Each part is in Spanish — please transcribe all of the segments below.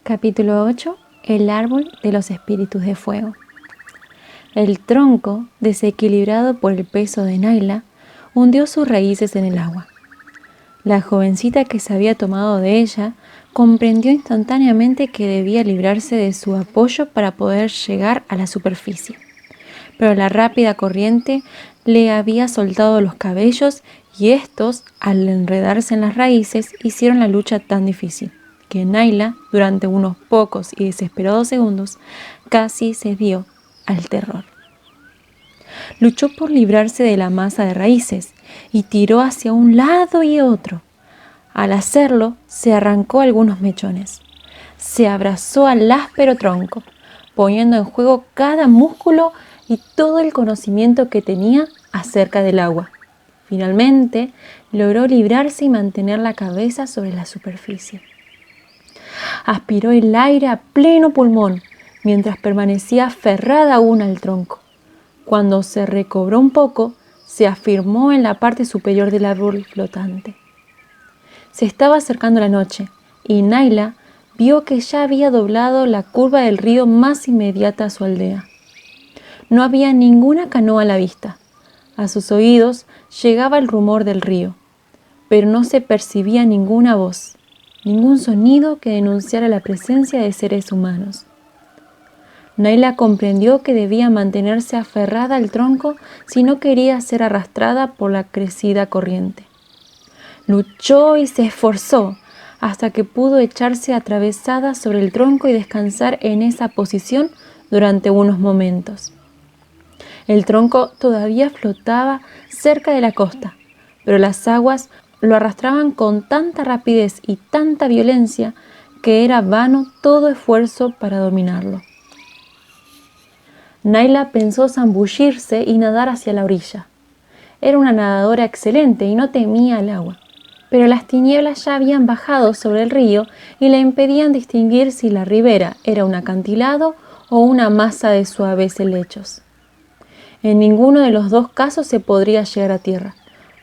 Capítulo 8. El árbol de los espíritus de fuego. El tronco, desequilibrado por el peso de Naila, hundió sus raíces en el agua. La jovencita que se había tomado de ella comprendió instantáneamente que debía librarse de su apoyo para poder llegar a la superficie. Pero la rápida corriente le había soltado los cabellos y estos, al enredarse en las raíces, hicieron la lucha tan difícil que Naila, durante unos pocos y desesperados segundos, casi cedió al terror. Luchó por librarse de la masa de raíces y tiró hacia un lado y otro. Al hacerlo, se arrancó algunos mechones. Se abrazó al áspero tronco, poniendo en juego cada músculo y todo el conocimiento que tenía acerca del agua. Finalmente, logró librarse y mantener la cabeza sobre la superficie. Aspiró el aire a pleno pulmón, mientras permanecía aferrada aún al tronco. Cuando se recobró un poco, se afirmó en la parte superior del árbol flotante. Se estaba acercando la noche, y Naila vio que ya había doblado la curva del río más inmediata a su aldea. No había ninguna canoa a la vista. A sus oídos llegaba el rumor del río, pero no se percibía ninguna voz, ningún sonido que denunciara la presencia de seres humanos. Naila comprendió que debía mantenerse aferrada al tronco si no quería ser arrastrada por la crecida corriente. Luchó y se esforzó hasta que pudo echarse atravesada sobre el tronco y descansar en esa posición durante unos momentos. El tronco todavía flotaba cerca de la costa, pero las aguas lo arrastraban con tanta rapidez y tanta violencia que era vano todo esfuerzo para dominarlo. Naila pensó zambullirse y nadar hacia la orilla. Era una nadadora excelente y no temía el agua, pero las tinieblas ya habían bajado sobre el río y le impedían distinguir si la ribera era un acantilado o una masa de suaves helechos. En ninguno de los dos casos se podría llegar a tierra.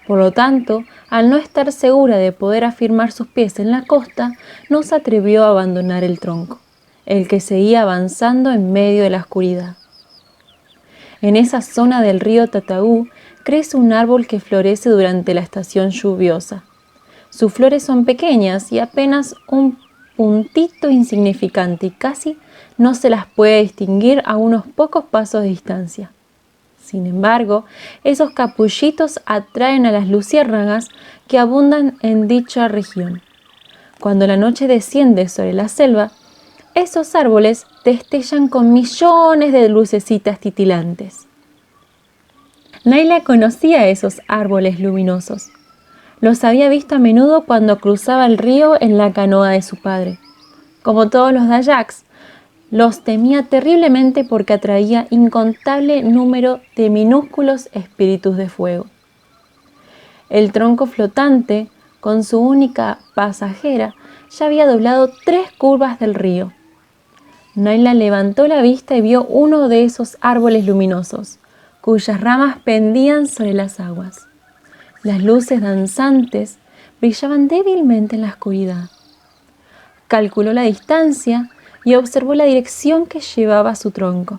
Por lo tanto, al no estar segura de poder afirmar sus pies en la costa, no se atrevió a abandonar el tronco, el que seguía avanzando en medio de la oscuridad. En esa zona del río Tataú crece un árbol que florece durante la estación lluviosa. Sus flores son pequeñas y apenas un puntito insignificante y casi no se las puede distinguir a unos pocos pasos de distancia. Sin embargo, esos capullitos atraen a las luciérnagas que abundan en dicha región. Cuando la noche desciende sobre la selva, esos árboles destellan con millones de lucecitas titilantes. Naila conocía esos árboles luminosos. Los había visto a menudo cuando cruzaba el río en la canoa de su padre. Como todos los Dayaks, los temía terriblemente porque atraía incontable número de minúsculos espíritus de fuego. El tronco flotante, con su única pasajera, ya había doblado 3 curvas del río. Naila levantó la vista y vio uno de esos árboles luminosos, cuyas ramas pendían sobre las aguas. Las luces danzantes brillaban débilmente en la oscuridad. Calculó la distancia y observó la dirección que llevaba su tronco.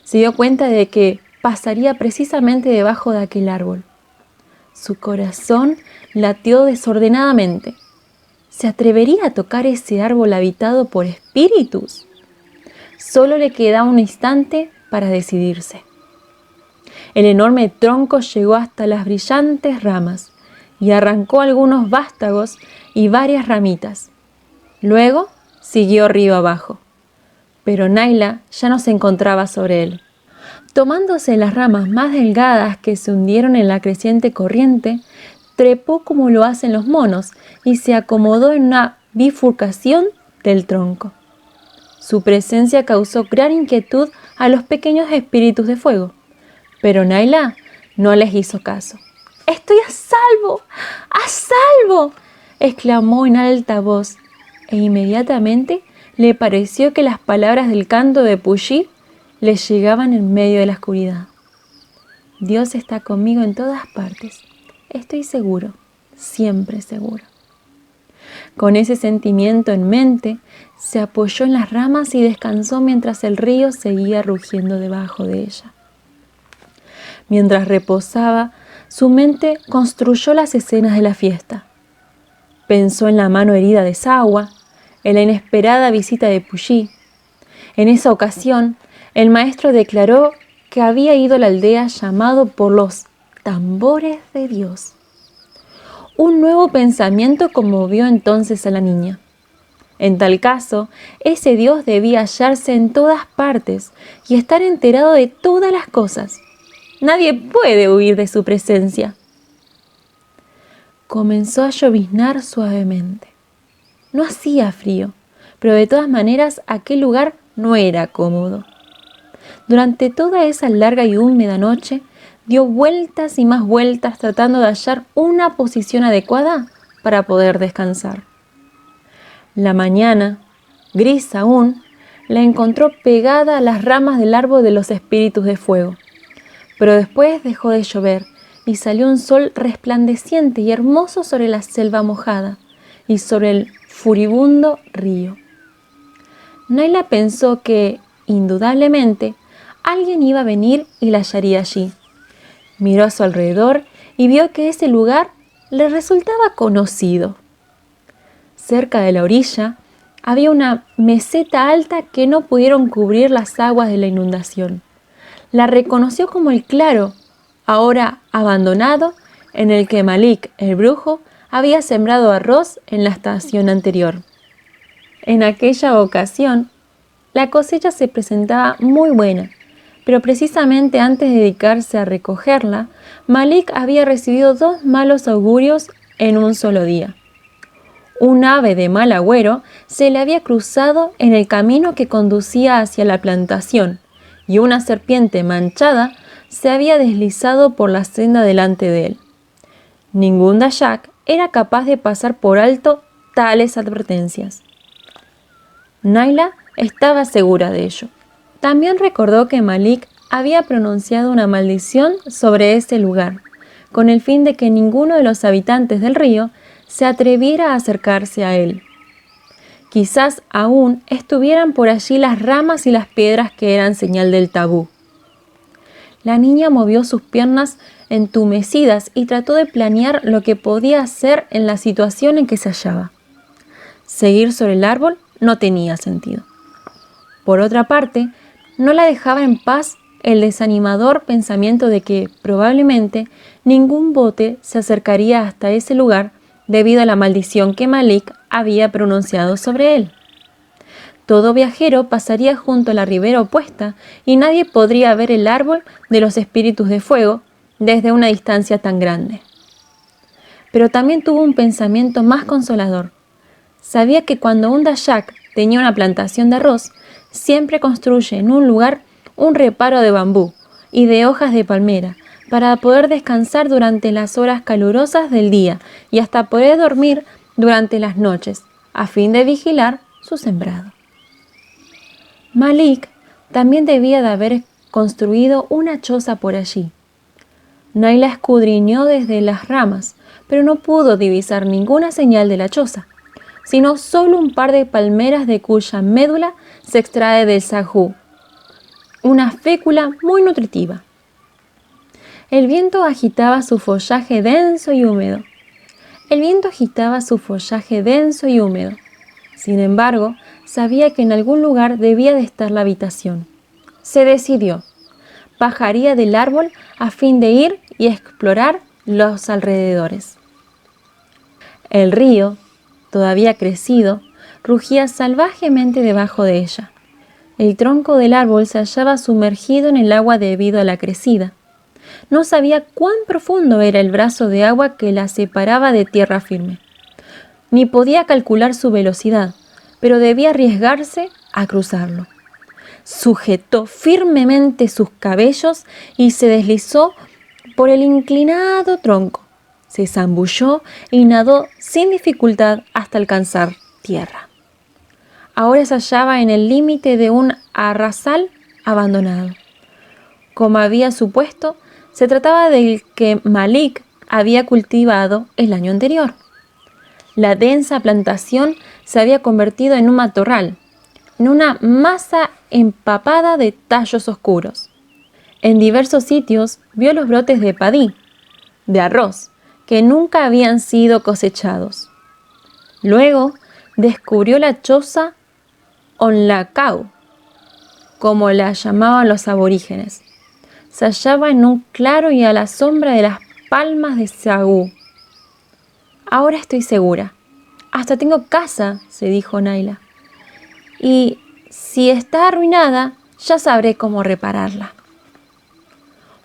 Se dio cuenta de que pasaría precisamente debajo de aquel árbol. Su corazón latió desordenadamente. ¿Se atrevería a tocar ese árbol habitado por espíritus? Solo le quedaba un instante para decidirse. El enorme tronco llegó hasta las brillantes ramas y arrancó algunos vástagos y varias ramitas. Luego siguió río abajo, pero Naila ya no se encontraba sobre él. Tomándose las ramas más delgadas que se hundieron en la creciente corriente, trepó como lo hacen los monos y se acomodó en una bifurcación del tronco. Su presencia causó gran inquietud a los pequeños espíritus de fuego, pero Naila no les hizo caso. «¡Estoy a salvo! ¡A salvo!», exclamó en alta voz, e inmediatamente le pareció que las palabras del canto de Puyí le llegaban en medio de la oscuridad. «Dios está conmigo en todas partes. Estoy seguro, siempre seguro». Con ese sentimiento en mente, se apoyó en las ramas y descansó mientras el río seguía rugiendo debajo de ella. Mientras reposaba, su mente construyó las escenas de la fiesta. Pensó en la mano herida de Sawa, en la inesperada visita de Puyi. En esa ocasión, el maestro declaró que había ido a la aldea llamado por los tambores de Dios. Un nuevo pensamiento conmovió entonces a la niña. En tal caso, ese Dios debía hallarse en todas partes y estar enterado de todas las cosas. Nadie puede huir de su presencia. Comenzó a lloviznar suavemente. No hacía frío, pero de todas maneras aquel lugar no era cómodo. Durante toda esa larga y húmeda noche, dio vueltas y más vueltas tratando de hallar una posición adecuada para poder descansar. La mañana, gris aún, la encontró pegada a las ramas del árbol de los espíritus de fuego. Pero después dejó de llover y salió un sol resplandeciente y hermoso sobre la selva mojada y sobre el furibundo río. Naila pensó que, indudablemente, alguien iba a venir y la hallaría allí. Miró a su alrededor y vio que ese lugar le resultaba conocido. Cerca de la orilla había una meseta alta que no pudieron cubrir las aguas de la inundación. La reconoció como el claro, ahora abandonado, en el que Malik, el brujo, había sembrado arroz en la estación anterior. En aquella ocasión, la cosecha se presentaba muy buena, pero precisamente antes de dedicarse a recogerla, Malik había recibido 2 malos augurios en un solo día. Un ave de mal agüero se le había cruzado en el camino que conducía hacia la plantación, y una serpiente manchada se había deslizado por la senda delante de él. Ningún dayak era capaz de pasar por alto tales advertencias. Naila estaba segura de ello. También recordó que Malik había pronunciado una maldición sobre ese lugar, con el fin de que ninguno de los habitantes del río se atreviera a acercarse a él. Quizás aún estuvieran por allí las ramas y las piedras que eran señal del tabú. La niña movió sus piernas entumecidas y trató de planear lo que podía hacer en la situación en que se hallaba. Seguir sobre el árbol no tenía sentido. Por otra parte, no la dejaba en paz el desanimador pensamiento de que, probablemente, ningún bote se acercaría hasta ese lugar debido a la maldición que Malik había pronunciado sobre él. Todo viajero pasaría junto a la ribera opuesta y nadie podría ver el árbol de los espíritus de fuego desde una distancia tan grande. Pero también tuvo un pensamiento más consolador. Sabía que cuando un dayak tenía una plantación de arroz, siempre construye en un lugar un reparo de bambú y de hojas de palmera para poder descansar durante las horas calurosas del día y hasta poder dormir durante las noches, a fin de vigilar su sembrado. Malik también debía de haber construido una choza por allí. Naila escudriñó desde las ramas, pero no pudo divisar ninguna señal de la choza, sino solo un par de palmeras de cuya médula se extrae del sajú, una fécula muy nutritiva. El viento agitaba su follaje denso y húmedo. Sin embargo, sabía que en algún lugar debía de estar la habitación. Se decidió. Bajaría del árbol a fin de ir y explorar los alrededores. El río, todavía crecido, rugía salvajemente debajo de ella. El tronco del árbol se hallaba sumergido en el agua debido a la crecida. No sabía cuán profundo era el brazo de agua que la separaba de tierra firme, ni podía calcular su velocidad, pero debía arriesgarse a cruzarlo. Sujetó firmemente sus cabellos y se deslizó por el inclinado tronco. Se zambulló y nadó sin dificultad hasta alcanzar tierra. Ahora se hallaba en el límite de un arrasal abandonado. Como había supuesto, se trataba del que Malik había cultivado el año anterior. La densa plantación se había convertido en un matorral, en una masa empapada de tallos oscuros. En diversos sitios vio los brotes de padí, de arroz, que nunca habían sido cosechados. Luego descubrió la choza Onlacau, como la llamaban los aborígenes. Se hallaba en un claro y a la sombra de las palmas de Sagú. Ahora estoy segura. Hasta tengo casa, se dijo Naila. Y si está arruinada, ya sabré cómo repararla.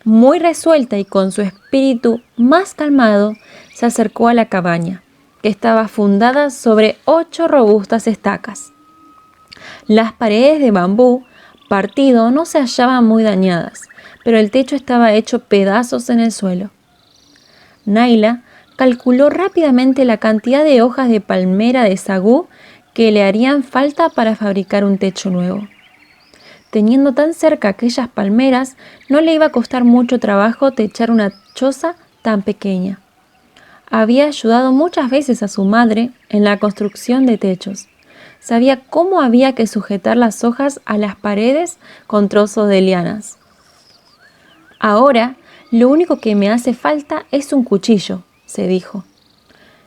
Muy resuelta y con su espíritu más calmado, se acercó a la cabaña, que estaba fundada sobre 8 robustas estacas. Las paredes de bambú partido no se hallaban muy dañadas, pero el techo estaba hecho pedazos en el suelo. Naila calculó rápidamente la cantidad de hojas de palmera de sagú que le harían falta para fabricar un techo nuevo. Teniendo tan cerca aquellas palmeras, no le iba a costar mucho trabajo techar una choza tan pequeña. Había ayudado muchas veces a su madre en la construcción de techos. Sabía cómo había que sujetar las hojas a las paredes con trozos de lianas. Ahora, lo único que me hace falta es un cuchillo, se dijo.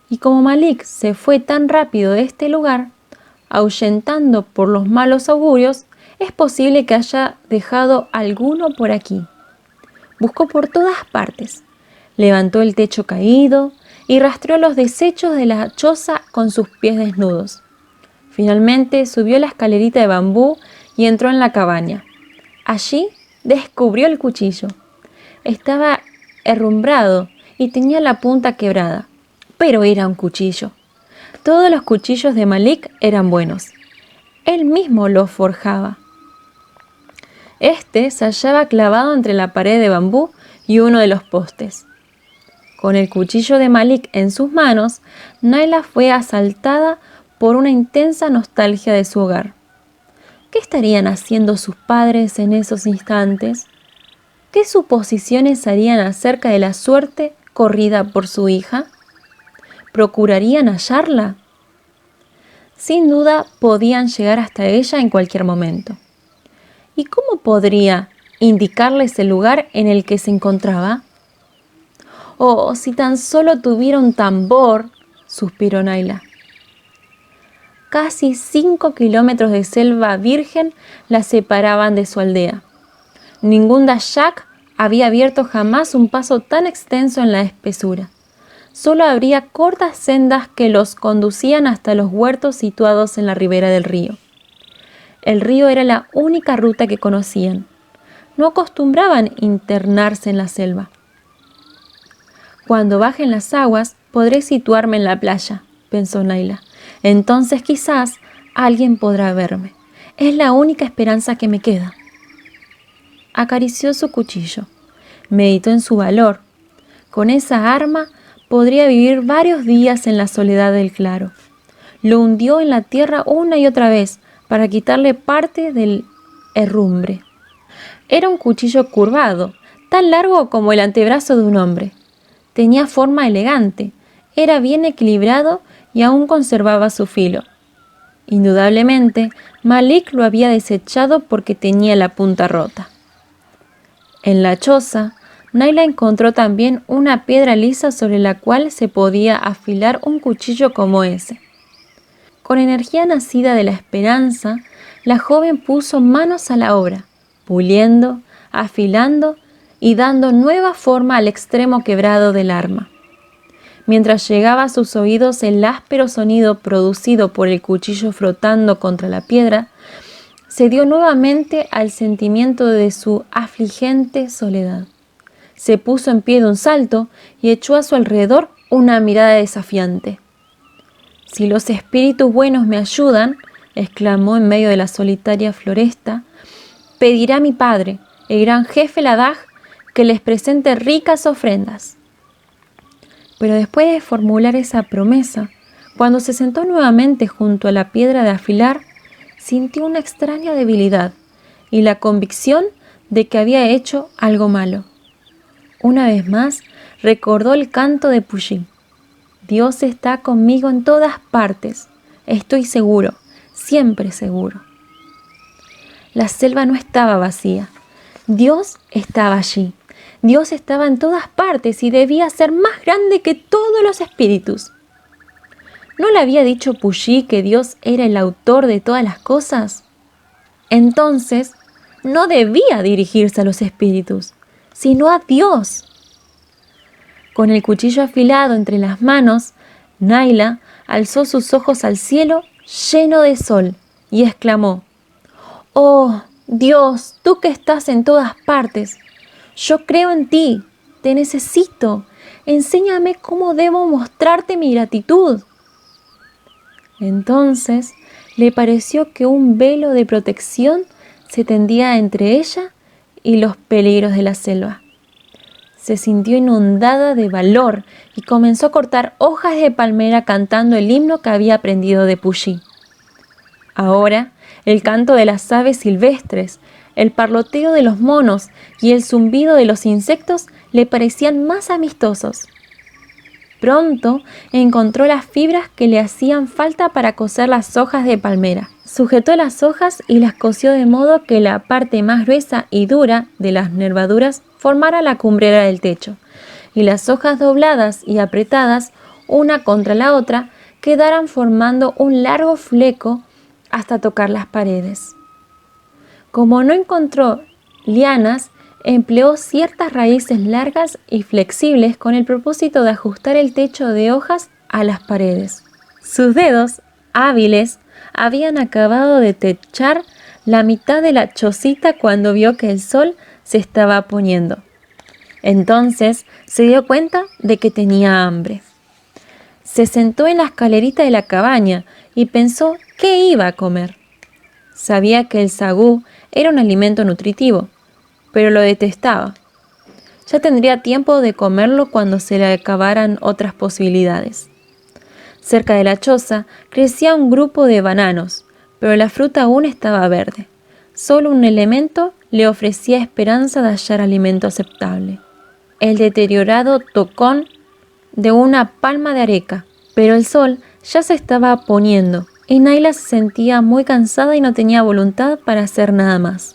Y como Malik se fue tan rápido de este lugar, ahuyentando por los malos augurios, es posible que haya dejado alguno por aquí. Buscó por todas partes, levantó el techo caído y rastreó los desechos de la choza con sus pies desnudos. Finalmente subió la escalerita de bambú y entró en la cabaña. Allí descubrió el cuchillo. Estaba herrumbrado y tenía la punta quebrada, pero era un cuchillo. Todos los cuchillos de Malik eran buenos. Él mismo los forjaba. Este se hallaba clavado entre la pared de bambú y uno de los postes. Con el cuchillo de Malik en sus manos, Naila fue asaltada por una intensa nostalgia de su hogar. ¿Qué estarían haciendo sus padres en esos instantes? ¿Qué suposiciones harían acerca de la suerte corrida por su hija? ¿Procurarían hallarla? Sin duda podían llegar hasta ella en cualquier momento. ¿Y cómo podría indicarles el lugar en el que se encontraba? Oh, si tan solo tuviera un tambor, suspiró Naila. Casi 5 kilómetros de selva virgen la separaban de su aldea. Ningún dayak había abierto jamás un paso tan extenso en la espesura. Solo habría cortas sendas que los conducían hasta los huertos situados en la ribera del río. El río era la única ruta que conocían. No acostumbraban internarse en la selva. Cuando bajen las aguas, podré situarme en la playa, pensó Naila. Entonces quizás alguien podrá verme. Es la única esperanza que me queda. Acarició su cuchillo. Meditó en su valor. Con esa arma podría vivir varios días en la soledad del claro. Lo hundió en la tierra una y otra vez para quitarle parte del herrumbre. Era un cuchillo curvado, tan largo como el antebrazo de un hombre. Tenía forma elegante, era bien equilibrado y aún conservaba su filo. Indudablemente, Malik lo había desechado porque tenía la punta rota. En la choza, Naila encontró también una piedra lisa sobre la cual se podía afilar un cuchillo como ese. Con energía nacida de la esperanza, la joven puso manos a la obra, puliendo, afilando y dando nueva forma al extremo quebrado del arma. Mientras llegaba a sus oídos el áspero sonido producido por el cuchillo frotando contra la piedra, se dio nuevamente al sentimiento de su afligente soledad. Se puso en pie de un salto y echó a su alrededor una mirada desafiante. «Si los espíritus buenos me ayudan», exclamó en medio de la solitaria floresta, «pediré a mi padre, el gran jefe Ladaj, que les presente ricas ofrendas». Pero después de formular esa promesa, cuando se sentó nuevamente junto a la piedra de afilar, sintió una extraña debilidad y la convicción de que había hecho algo malo. Una vez más recordó el canto de Puyi. Dios está conmigo en todas partes. Estoy seguro, siempre seguro. La selva no estaba vacía. Dios estaba allí. Dios estaba en todas partes y debía ser más grande que todos los espíritus. ¿No le había dicho Puyi que Dios era el autor de todas las cosas? Entonces, no debía dirigirse a los espíritus, sino a Dios. Con el cuchillo afilado entre las manos, Naila alzó sus ojos al cielo lleno de sol y exclamó: «Oh, Dios, tú que estás en todas partes, yo creo en ti, te necesito, enséñame cómo debo mostrarte mi gratitud». Entonces le pareció que un velo de protección se tendía entre ella y los peligros de la selva. Se sintió inundada de valor y comenzó a cortar hojas de palmera cantando el himno que había aprendido de Puyi. Ahora, el canto de las aves silvestres, el parloteo de los monos y el zumbido de los insectos le parecían más amistosos. Pronto encontró las fibras que le hacían falta para coser las hojas de palmera. Sujetó las hojas y las cosió de modo que la parte más gruesa y dura de las nervaduras formara la cumbrera del techo, y las hojas dobladas y apretadas, una contra la otra, quedaran formando un largo fleco hasta tocar las paredes. Como no encontró lianas, empleó ciertas raíces largas y flexibles con el propósito de ajustar el techo de hojas a las paredes. Sus dedos, hábiles, habían acabado de techar la mitad de la chocita cuando vio que el sol se estaba poniendo. Entonces se dio cuenta de que tenía hambre. Se sentó en la escalerita de la cabaña y pensó qué iba a comer. Sabía que el sagú era un alimento nutritivo, pero lo detestaba. Ya tendría tiempo de comerlo cuando se le acabaran otras posibilidades. Cerca de la choza crecía un grupo de bananos, pero la fruta aún estaba verde. Solo un elemento le ofrecía esperanza de hallar alimento aceptable: el deteriorado tocón de una palma de areca. Pero el sol ya se estaba poniendo y Naila se sentía muy cansada y no tenía voluntad para hacer nada más.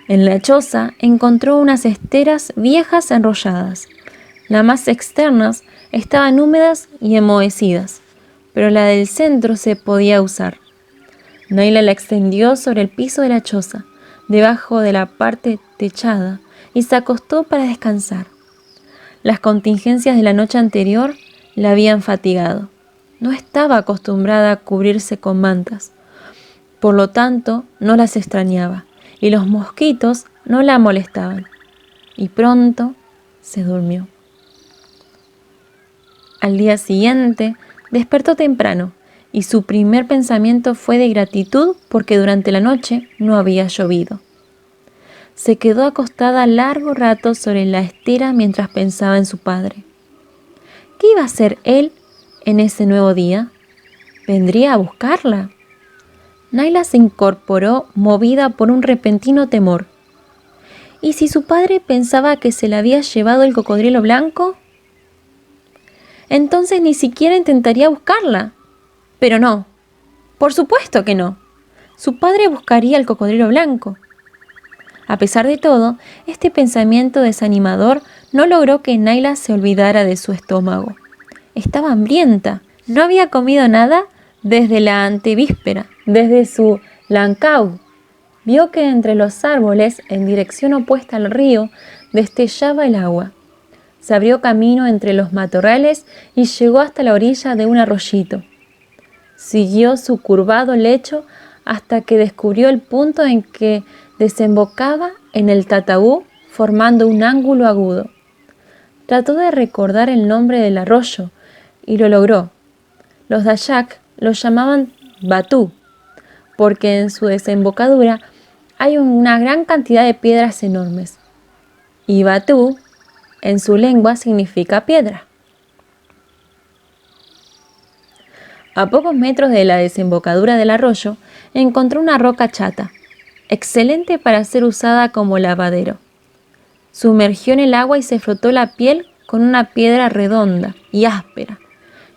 En la choza encontró unas esteras viejas enrolladas. Las más externas estaban húmedas y enmohecidas, pero la del centro se podía usar. Naila la extendió sobre el piso de la choza, debajo de la parte techada, y se acostó para descansar. Las contingencias de la noche anterior la habían fatigado. No estaba acostumbrada a cubrirse con mantas. Por lo tanto, no las extrañaba, y los mosquitos no la molestaban. Y pronto se durmió. Al día siguiente, despertó temprano, y su primer pensamiento fue de gratitud porque durante la noche no había llovido. Se quedó acostada largo rato sobre la estera mientras pensaba en su padre. ¿Qué iba a hacer él en ese nuevo día? ¿Vendría a buscarla? Naila se incorporó movida por un repentino temor. ¿Y si su padre pensaba que se la había llevado el cocodrilo blanco? Entonces ni siquiera intentaría buscarla. Pero no, por supuesto que no. Su padre buscaría el cocodrilo blanco. A pesar de todo, este pensamiento desanimador no logró que Naila se olvidara de su estómago. Estaba hambrienta. No había comido nada desde la antevíspera, desde su lancau. Vio que entre los árboles, en dirección opuesta al río, destellaba el agua. Se abrió camino entre los matorrales y llegó hasta la orilla de un arroyito. Siguió su curvado lecho hasta que descubrió el punto en que desembocaba en el Tataú, formando un ángulo agudo. Trató de recordar el nombre del arroyo y lo logró. Los Dayak lo llamaban Batú, porque en su desembocadura hay una gran cantidad de piedras enormes. Y Batú, en su lengua, significa piedra. A pocos metros de la desembocadura del arroyo, encontró una roca chata, excelente para ser usada como lavadero. Sumergió en el agua y se frotó la piel con una piedra redonda y áspera.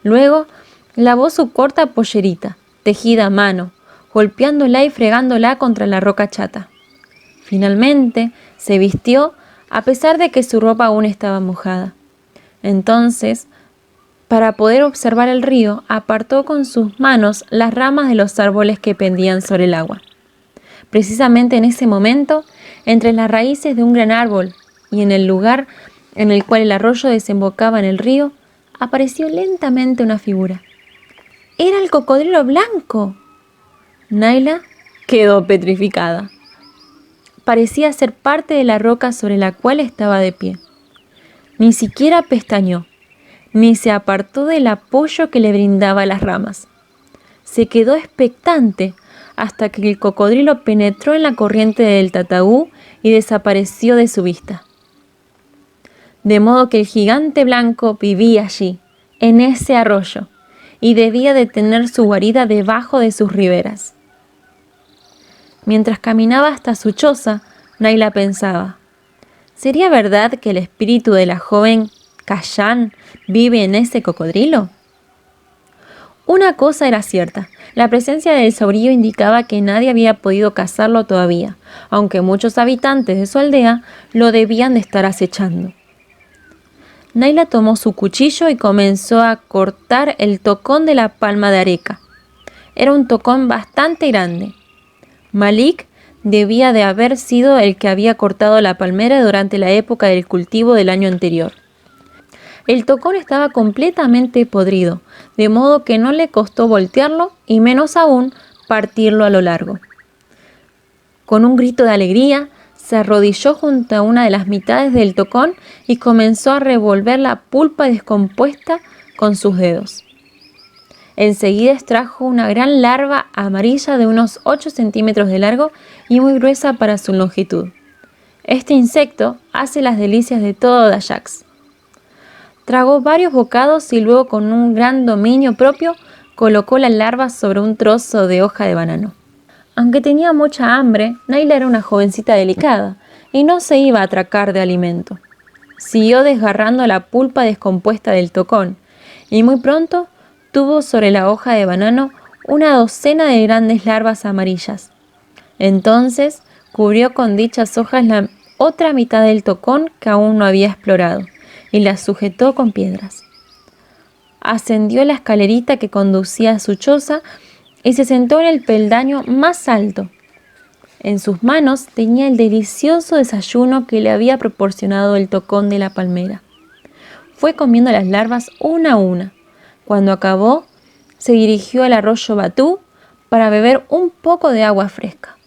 Luego lavó su corta pollerita, tejida a mano, golpeándola y fregándola contra la roca chata. Finalmente se vistió a pesar de que su ropa aún estaba mojada. Entonces, para poder observar el río, apartó con sus manos las ramas de los árboles que pendían sobre el agua. Precisamente en ese momento, entre las raíces de un gran árbol y en el lugar en el cual el arroyo desembocaba en el río, apareció lentamente una figura. ¡Era el cocodrilo blanco! Naila quedó petrificada. Parecía ser parte de la roca sobre la cual estaba de pie. Ni siquiera pestañeó, ni se apartó del apoyo que le brindaba las ramas. Se quedó expectante hasta que el cocodrilo penetró en la corriente del Tataú y desapareció de su vista. De modo que el gigante blanco vivía allí, en ese arroyo, y debía de tener su guarida debajo de sus riberas. Mientras caminaba hasta su choza, Naila pensaba, ¿sería verdad que el espíritu de la joven Kayán vive en ese cocodrilo? Una cosa era cierta, la presencia del sobrillo indicaba que nadie había podido cazarlo todavía, aunque muchos habitantes de su aldea lo debían de estar acechando. Naila tomó su cuchillo y comenzó a cortar el tocón de la palma de Areca. Era un tocón bastante grande. Malik debía de haber sido el que había cortado la palmera durante la época del cultivo del año anterior. El tocón estaba completamente podrido, de modo que no le costó voltearlo y menos aún partirlo a lo largo. Con un grito de alegría, se arrodilló junto a una de las mitades del tocón y comenzó a revolver la pulpa descompuesta con sus dedos. Enseguida extrajo una gran larva amarilla de unos 8 centímetros de largo y muy gruesa para su longitud. Este insecto hace las delicias de todo Dayax. Tragó varios bocados y luego, con un gran dominio propio, colocó la larva sobre un trozo de hoja de banano. Aunque tenía mucha hambre, Naila era una jovencita delicada y no se iba a atracar de alimento. Siguió desgarrando la pulpa descompuesta del tocón y muy pronto tuvo sobre la hoja de banano una docena de grandes larvas amarillas. Entonces cubrió con dichas hojas la otra mitad del tocón que aún no había explorado y la sujetó con piedras. Ascendió la escalerita que conducía a su choza y se sentó en el peldaño más alto. En sus manos tenía el delicioso desayuno que le había proporcionado el tocón de la palmera. Fue comiendo las larvas una a una. Cuando acabó, se dirigió al arroyo Batú para beber un poco de agua fresca.